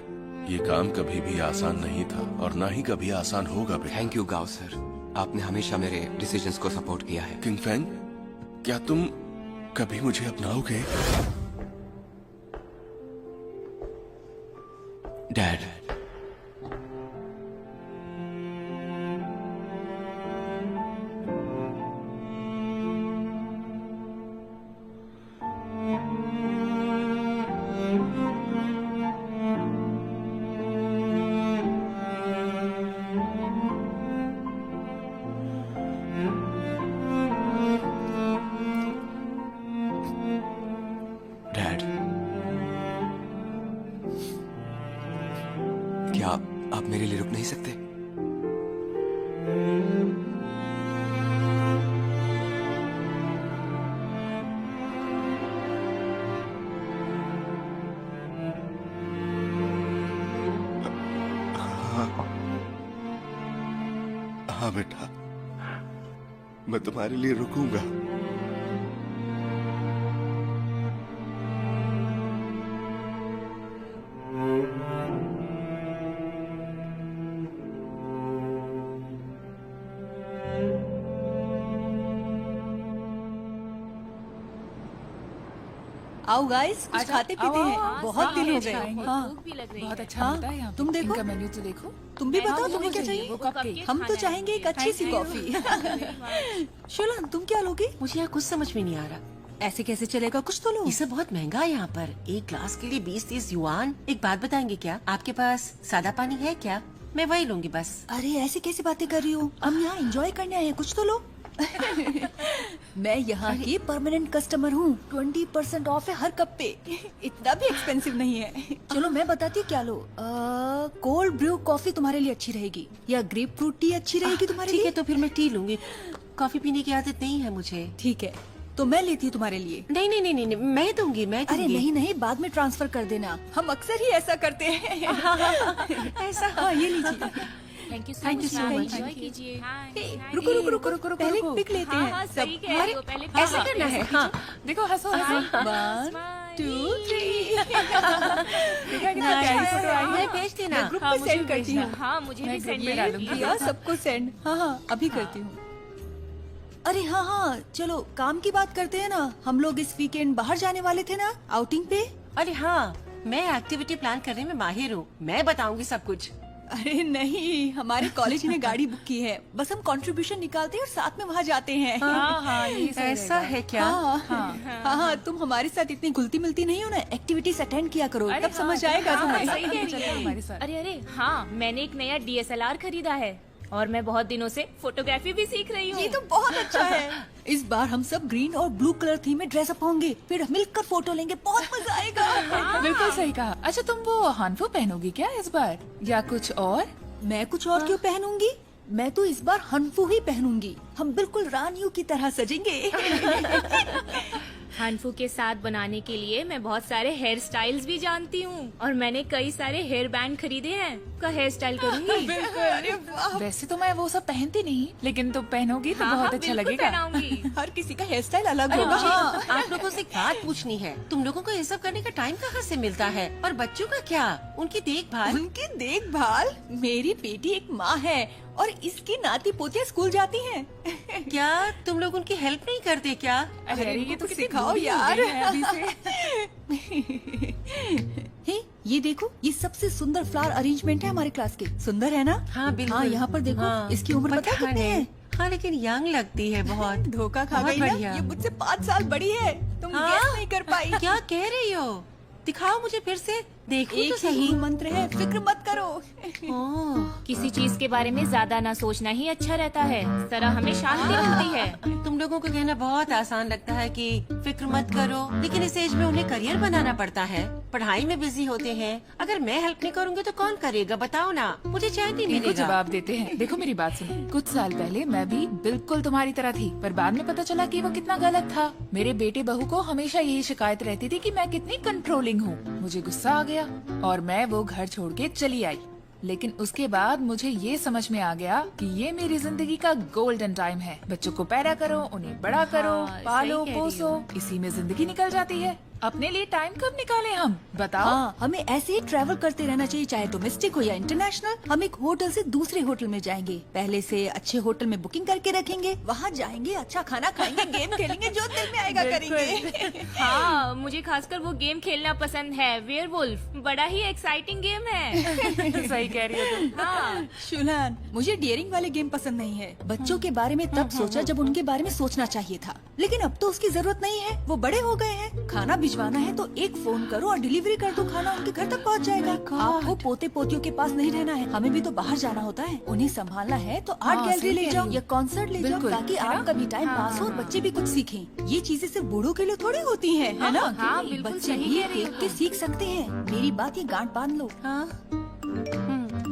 ये काम कभी भी आसान नहीं था और ना ही कभी आसान होगा बेटा। थैंक यू गाओ सर, आपने हमेशा मेरे डिसीजंस को सपोर्ट किया है। किंग फैंग, क्या तुम कभी मुझे अपनाओगे? डैड, डैड, क्या आप मेरे लिए रुक नहीं सकते? हाँ बेटा, मैं तुम्हारे लिए रुकूंगा। आओ गाइस, कुछ खाते पीते हैं। बहुत दिन हो गए। हाँ, बहुत अच्छा मिलता है यहाँ पे। तुम देखो। इनका मेन्यू तो देखो। तुम भी बताओ हाँ, तुम्हें क्या वो चाहिए? कपकेक हम तो चाहेंगे एक अच्छी सी कॉफी। शोलन, तुम क्या लोगी? मुझे यहाँ कुछ समझ में नहीं आ रहा। ऐसे कैसे चलेगा? कुछ तो लो। ये सब बहुत महंगा है यहाँ पर। एक ग्लास के लिए 20-30 युआन। एक बात बताएंगे क्या? आपके पास सादा पानी है क्या? मैं वही लूंगी बस। अरे ऐसे कैसे बातें कर रही हो? हम यहाँ एंजॉय करने आए हैं, कुछ तो लो। मैं यहाँ की परमानेंट कस्टमर हूँ। 20% ऑफ है हर कप पे। इतना भी एक्सपेंसिव नहीं है। चलो मैं बताती हूँ क्या लो। कोल्ड ब्रू कॉफी तुम्हारे लिए अच्छी रहेगी, या ग्रेप फ्रूट टी अच्छी रहेगी तुम्हारे ठीक लिए? है, तो फिर मैं टी लूंगी। कॉफी पीने की आदत नहीं है मुझे। ठीक है, तो मैं लेती हूँ तुम्हारे लिए। नहीं नहीं नहीं नहीं, मैं दूंगी, मैं अरे दूंगी। नहीं नहीं, बाद में ट्रांसफर कर देना। हम अक्सर ही ऐसा करते हैं। ऐसा। हाँ, ये लीजिए। Thank you so much. रुको रुको रुको रुको, पहले पिक लेते हैं सब। अरे ऐसा करना है। हाँ, देखो, हंसो हंसो। 1 2 3। देखा कितना प्यारी फोटो आई है। मैं भेज देना। ग्रुप में सेंड करती हूँ। हाँ मुझे मैं भी ग्रुप सेंड में डालूंगी। या सबको सेंड। हाँ हाँ, अभी करती हूँ। अरे हाँ हाँ, चलो काम की बात करते हैं ना। हम लोग इस वीकेंड बाहर जाने वाले थे ना, आउटिंग पे। अरे हाँ, मैं एक्टिविटी प्लान करने में माहिर हूँ। मैं बताऊंगी सब कुछ। अरे नहीं, हमारे कॉलेज ने गाड़ी बुक की है। बस हम कंट्रीब्यूशन निकालते हैं और साथ में वहाँ जाते हैं। हाँ हाँ, यही सही ऐसा रहेगा। है क्या? हाँ हाँ, तुम हमारे साथ इतनी घुलती मिलती नहीं हो ना। एक्टिविटीज अटेंड किया करो, तब समझ आएगा तुम्हें। सही कह रही चलो है। हमारे साथ। अरे हाँ, मैंने एक नया DSLR खरीदा है और मैं बहुत दिनों से फोटोग्राफी भी सीख रही हूँ। ये तो बहुत अच्छा है। इस बार हम सब ग्रीन और ब्लू कलर थीम में ड्रेस अप होंगे, फिर मिलकर फोटो लेंगे। बहुत मजा आएगा। बिल्कुल सही कहा। अच्छा, तुम वो हानफू पहनोगी क्या इस बार, या कुछ और? मैं कुछ और क्यों पहनूंगी? मैं तो इस बार हनफू ही पहनूंगी। हम बिल्कुल रानियों की तरह सजेंगे। हानफू के साथ बनाने के लिए मैं बहुत सारे हेयर स्टाइल्स भी जानती हूँ और मैंने कई सारे हेयर बैंड खरीदे हैं। का हेयर स्टाइल करूँगी। वैसे तो मैं वो सब पहनती नहीं, लेकिन तुम पहनोगी तो बहुत अच्छा लगेगा। पहनाऊंगी। हर किसी का हेयर स्टाइल अलग अरे होगा। मुझे हाँ। आप लोगों से एक बात पूछनी है। तुम लोगों को ये सब करने का टाइम कहाँ से मिलता है? और बच्चों का क्या? उनकी देखभाल? उनकी देखभाल? मेरी बेटी एक माँ है और इसकी नाती पोतियाँ स्कूल जाती हैं। क्या तुम लोग उनकी हेल्प नहीं करते क्या? अरे ये तो कुछ कितनी सिखाओ दूरी हो यार। गई है अभी से। हे, ये देखो, ये सबसे सुंदर फ्लावर अरेंजमेंट है हमारे क्लास के। सुंदर है ना? हाँ बिल्कुल। हाँ, यहाँ पर देखो। हाँ, इसकी उम्र पता पता कितनी है? नहीं। हाँ, लेकिन यंग लगती है बहुत। धोखा खा बहुत गई ना। बढ़िया। ये मुझसे 5 साल बड़ी है। तुम हाँ? गेस नहीं कर पाई। क्या कह रही हो? दिखाओ मुझे फिर से, देखूं एक तो ही सही। गुरु मंत्र है, फिक्र मत करो। ओह, किसी चीज के बारे में ज्यादा ना सोचना ही अच्छा रहता है। इस तरह हमें शांति मिलती है। तुम लोगों को कहना बहुत आसान लगता है कि फिक्र मत करो, लेकिन इस एज में उन्हें करियर बनाना पड़ता है। पढ़ाई में बिजी होते हैं। अगर मैं हेल्प नहीं करूँगी तो कौन करेगा? बताओ ना, मुझे चैन नहीं इनको मिलेगा। जवाब देते हैं। देखो मेरी बात सुनो, कुछ साल पहले मैं भी बिल्कुल तुम्हारी तरह थी, पर बाद में पता चला कि वो कितना गलत था। मेरे बेटे बहू को हमेशा यही शिकायत रहती थी कि मैं कितनी कंट्रोलिंग हूँ। मुझे गुस्सा आ गया और मैं वो घर छोड़ के चली आई। लेकिन उसके बाद मुझे ये समझ में आ गया कि ये मेरी जिंदगी का गोल्डन टाइम है। बच्चों को पैदा करो, उन्हें बड़ा करो, हाँ, पालो सही कह रही पोसो, इसी में जिंदगी निकल जाती है। अपने लिए टाइम कब निकाले हम बताओ। हाँ, हमें ऐसे ही ट्रैवल करते रहना चाहिए, चाहे डोमेस्टिक हो या इंटरनेशनल। हम एक होटल से दूसरे होटल में जाएंगे, पहले से अच्छे होटल में बुकिंग करके रखेंगे, वहाँ जाएंगे, अच्छा खाना खाएंगे, गेम खेलेंगे, जो दिल में आएगा करेंगे। हाँ, मुझे खासकर वो गेम खेलना पसंद है, वेयरवुल्फ। बड़ा ही एक्साइटिंग गेम है। सही कह रही हो तुम। हाँ, शुलान, मुझे डियरिंग वाले गेम पसंद नहीं है। बच्चों के बारे में तब सोचा जब उनके बारे में सोचना चाहिए था, लेकिन अब तो उसकी जरूरत नहीं है, वो बड़े हो गए हैं। खाना भिजवाना है तो एक फोन करो और डिलीवरी कर दो, खाना उनके घर तक पहुंच जाएगा। आपको पोते पोतियों के पास नहीं रहना है, हमें भी तो बाहर जाना होता है, उन्हें संभालना है तो आर्ट गैलरी ले जाओ या कॉन्सर्ट ले जाओ, बिल्कुल, ताकि है ना? आपका भी टाइम पास हो और बच्चे भी कुछ सीखें। ये चीजें सिर्फ बूढ़ों के लिए थोड़ी होती हैं, है ना? हाँ, बिल्कुल बच्चे सही भी कह रही हो देख के सीख सकते हैं। मेरी बात ये गांठ बांध लो।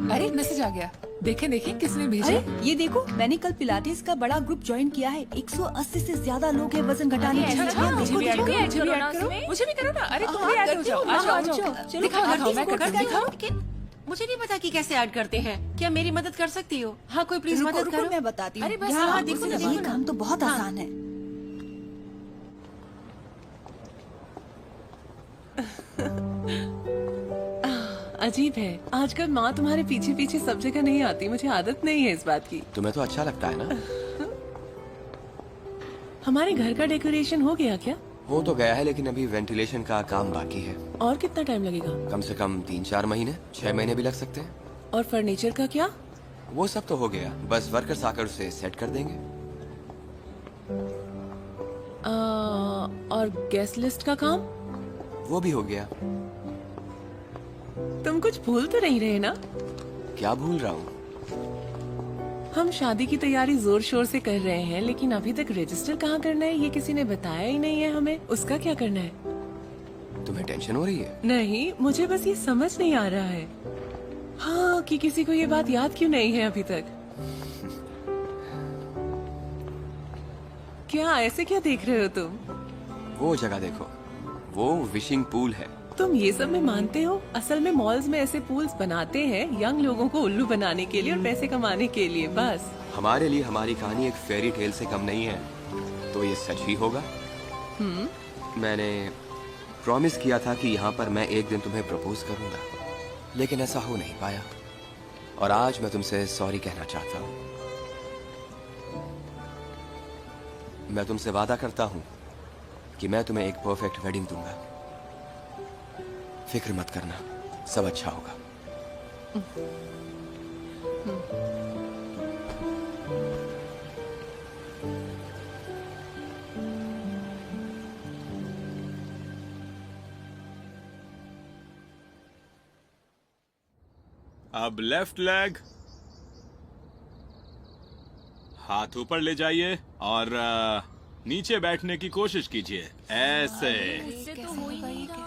अरे मैसेज आ गया, देखें देखें किसने भेजा। अरे ये देखो, मैंने कल पिलाटेस का बड़ा ग्रुप ज्वाइन किया है। 180 से ज्यादा लोग हैं वजन घटाने के लिए। अच्छा, मुझे भी ऐड देखो, करो, मुझे भी करो ऐड ना करो, उसमें। मुझे भी करो ना। अरे तुम भी हाँ, ऐड हो जाओ, करती आ हूँ, जाओ, आ चलो, जाओ। चलो, दिखाओ करती दिखाओ, हूँ, मैं करती हूँ, करती दिखाओ। लेकिन मुझे नहीं पता कि कैसे ऐड करते हैं। क्या मेरी मदद कर सकती हो? हाँ, कोई प्लीज रुको, मदद रुको, करो। मैं बताती हूँ। अरे बस, यहाँ हाँ, आपको देखो ना, सिर्फ देखो ये ना। काम तो बहुत आसान है। अजीब है, आजकल माँ तुम्हारे पीछे पीछे सब जगह नहीं आती। मुझे आदत नहीं है इस बात की। तुम्हें तो अच्छा लगता है ना? हमारे घर का डेकोरेशन हो गया क्या? हो तो गया है, लेकिन अभी वेंटिलेशन का काम बाकी है। और कितना टाइम लगेगा? कम से कम 3-4 महीने, 6 महीने भी लग सकते हैं। और फर्नीचर का क्या? वो सब तो हो गया, बस वर्कर्स आकर उसे सेट कर देंगे। और गेस्ट लिस्ट का काम? वो भी हो गया। तुम कुछ भूल तो नहीं रहे ना? क्या भूल रहा हूँ? हम शादी की तैयारी जोर शोर से कर रहे हैं, लेकिन अभी तक रजिस्टर कहाँ करना है ये किसी ने बताया ही नहीं है हमें। उसका क्या करना है? तुम्हें टेंशन हो रही है? नहीं, मुझे बस ये समझ नहीं आ रहा है, हाँ, कि किसी को ये बात याद क्यों नहीं है अभी तक। क्या ऐसे क्या देख रहे हो तुम? वो जगह देखो, वो विशिंग पूल है। तुम ये सब में मानते हो? असल में मॉल्स में ऐसे पूल्स बनाते हैं यंग लोगों को उल्लू बनाने के लिए और पैसे कमाने के लिए, बस। हमारे लिए हमारी कहानी एक फेरी टेल से कम नहीं है, तो ये सच ही होगा। मैंने प्रॉमिस किया था कि यहाँ पर मैं एक दिन तुम्हें प्रपोज करूंगा, लेकिन ऐसा हो नहीं पाया, और आज मैं तुमसे सॉरी कहना चाहता हूँ। मैं तुमसे वादा करता हूँ कि मैं तुम्हें एक परफेक्ट वेडिंग दूंगा। फिक्र मत करना, सब अच्छा होगा। अब लेफ्ट लेग, हाथ ऊपर ले जाइए और नीचे बैठने की कोशिश कीजिए, ऐसे। इससे तो हो ही नहीं रहा।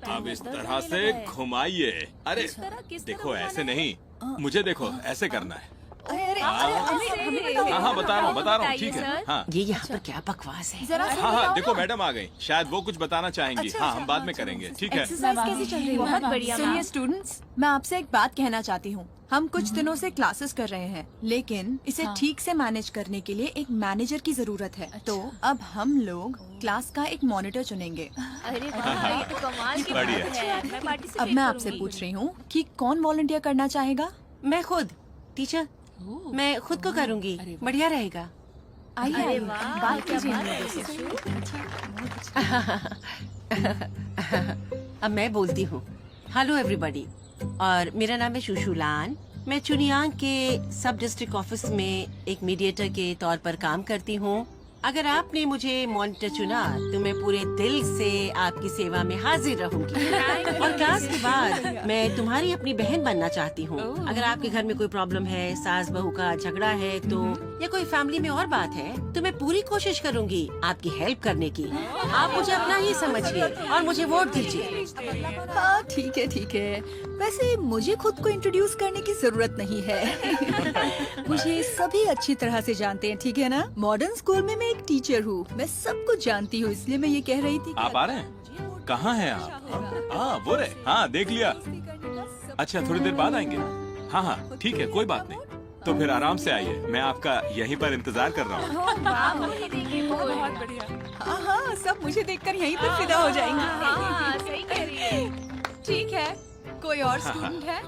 अब इस तरह से घुमाइए। अरे देखो, ऐसे नहीं, मुझे देखो, ऐसे करना है। अरे अरे हमें बताओ। हाँ, बता रहा हूँ, बताइए, ठीक है। सर। हाँ ये यहाँ पर क्या बकवास है? जरा सा हाँ हाँ, बताओ देखो ना। मैडम आ गई, शायद वो कुछ बताना चाहेंगी। हाँ, हम बाद में करेंगे, ठीक है। एक्सरसाइज कैसी चल रही है? बहुत बढ़िया, सुनिए मैम। स्टूडेंट्स, मैं आपसे एक बात कहना चाहती हूँ। हम कुछ दिनों से क्लासेस कर रहे हैं, लेकिन इसे ठीक से मैनेज करने के लिए एक मैनेजर की जरूरत है। तो अब हम लोग क्लास का एक मॉनिटर चुनेंगे। अरे वाह, ये तो कमाल की बात बढ़िया। है। मैं पार्टिसिपेट अब मैं आपसे करूंगी। पूछ रही हूँ कि कौन वॉलंटियर करना चाहेगा? मैं खुद, टीचर, मैं खुद को करूँगी, बढ़िया रहेगा। आइए अरे आइए, वाह, बात क्या कीजिए बात इन है, लोगों से। अब मैं बोलती हूँ। हेलो एवरीबॉडी, और मेरा नाम है शुशुलान। मैं चुनियांग के सब डिस्ट्रिक्ट ऑफिस में एक मीडिएटर के तौर पर काम करती हूँ। अगर आपने मुझे मॉनिटर चुना तो मैं पूरे दिल से आपकी सेवा में हाजिर रहूंगी। और क्लास के बाद मैं तुम्हारी अपनी बहन बनना चाहती हूँ। अगर आपके घर में कोई प्रॉब्लम है, सास बहू का झगड़ा है तो, या कोई फैमिली में और बात है, तो मैं पूरी कोशिश करूंगी आपकी हेल्प करने की। आप मुझे अपना ही समझिए और मुझे वोट दीजिए। हाँ ठीक है ठीक है। वैसे मुझे खुद को इंट्रोड्यूस करने की जरूरत नहीं है। मुझे सभी अच्छी तरह से जानते हैं, ठीक है ना? मॉडर्न स्कूल में मैं एक टीचर हूँ, मैं सब कुछ जानती हूँ, इसलिए मैं ये कह रही थी कि आप आ रहे हैं? कहाँ हैं आप? हाँ, वो रहे। हाँ, देख लिया। अच्छा, थोड़ी देर बाद आएंगे। हाँ हाँ, ठीक है, कोई बात नहीं। तो फिर आराम से आइए, मैं आपका यहीं पर इंतजार कर रहा हूँ। आप वही देखिए फूल। बहुत बढ़िया। हाँ हाँ, सब मुझे देखकर यहीं पर फिदा हो जाएंगे। हाँ, सही कह रही है। ठीक है, कोई और स्टूडेंट है?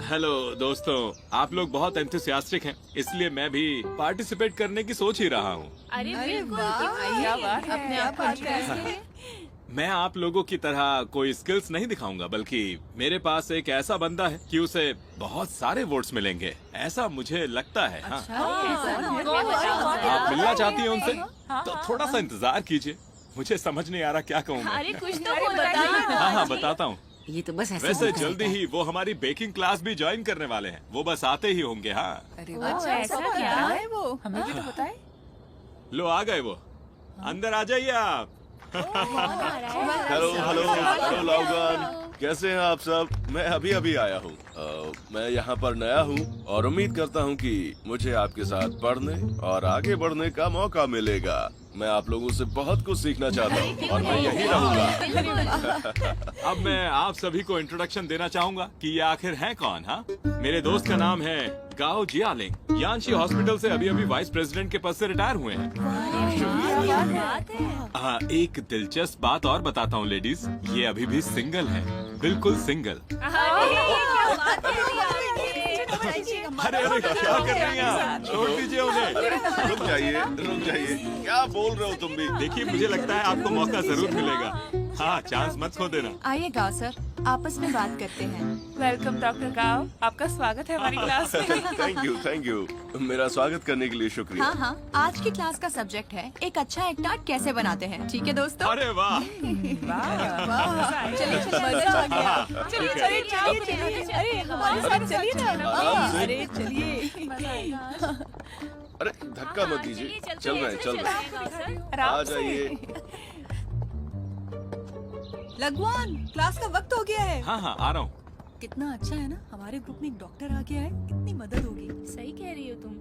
हेलो दोस्तों, आप लोग बहुत एंथुसियास्टिक हैं, इसलिए मैं भी पार्टिसिपेट करने की सोच ही रहा हूँ। अरे बिल्कुल, क्या बात है, अपने आप बात है। मैं आप लोगों की तरह कोई स्किल्स नहीं दिखाऊंगा, बल्कि मेरे पास एक ऐसा बंदा है कि उसे बहुत सारे वोट्स मिलेंगे, ऐसा मुझे लगता है। हाँ, आप मिलना चाहती हैं उनसे? तो थोड़ा सा इंतजार कीजिए, मुझे समझ नहीं आ रहा क्या कहूँ मैं। अरे कुछ तो बताइए। हाँ हाँ, बताता हूँ। ये तो बस ऐसे वैसे ही जल्दी ही वो हमारी बेकिंग क्लास भी ज्वाइन करने वाले हैं, वो बस आते ही होंगे। हाँ, अरे अच्छा, ऐसा क्या? है वो? हमें भी तो बताए। लो आ गए वो, अंदर आ जाइए आप। हेलो हेलो हेलो लाउगान, कैसे हैं आप सब? मैं अभी अभी आया हूँ। मैं यहाँ पर नया हूँ और उम्मीद करता हूँ कि मुझे आपके साथ पढ़ने और आगे बढ़ने का मौका मिलेगा। मैं आप लोगों से बहुत कुछ सीखना चाहता हूँ और मैं यही रहूँगा। अब मैं आप सभी को इंट्रोडक्शन देना चाहूंगा कि ये आखिर हैं कौन। हाँ, मेरे दोस्त का नाम है गाओ जियालिंग, यानशी हॉस्पिटल से अभी अभी वाइस प्रेसिडेंट के पद से रिटायर हुए हैं। एक दिलचस्प बात और बताता हूँ लेडीज, ये अभी भी सिंगल है, बिल्कुल सिंगल। अरे अरे क्या कर रही हैं आप? छोड़ दीजिए उन्हें। रुक जाइए, क्या बोल रहे हो तुम भी? देखिए, मुझे लगता है आपको मौका जरूर मिलेगा। हाँ, चांस मत खो देना। आइए गाँव सर, आपस में बात करते हैं। वेलकम डॉक्टर गाव, आपका स्वागत है हमारी क्लास में। Thank you. मेरा स्वागत करने के लिए शुक्रिया। हाँ हाँ, आज की क्लास का सब्जेक्ट है एक अच्छा एग टार्ट कैसे बनाते हैं। ठीक है दोस्तों? अरे वाह, चलिए मजा आ गया। चलिए, अरे हमारे साथ चलिए ना। अरे चलिए। अरे धक्का मत दीजिए, चल रहे हैं। आ जाइए। लगवान, क्लास का वक्त हो गया है। हाँ हाँ, आ रहा हूँ। कितना अच्छा है ना, हमारे ग्रुप में एक डॉक्टर आ गया है, कितनी मदद होगी। सही कह रही हो तुम।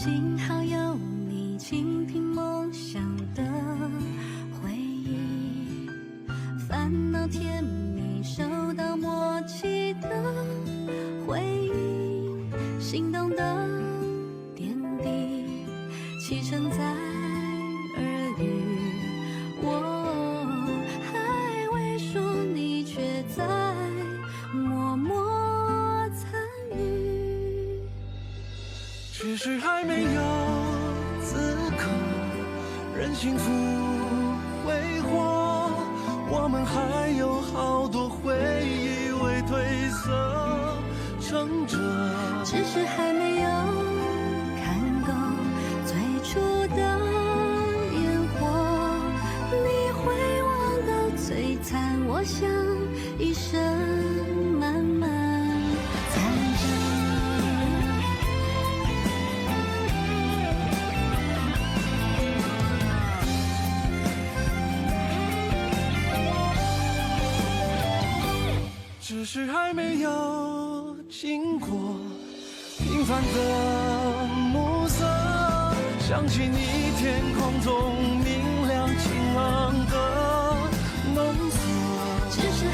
幸好有你倾听梦想的回忆，烦恼甜蜜收到默契的回应，心动的点滴启程在耳语，我还未说，你却在默默参与。只是还没有资格任幸福挥霍，我们还有好多回忆未褪色撑着。只是还没有看够最初的烟火，你会望到璀璨，我想一生慢慢残着。只是还没有经过平凡的暮色，想起你天空中明亮晴朗的浓色。只是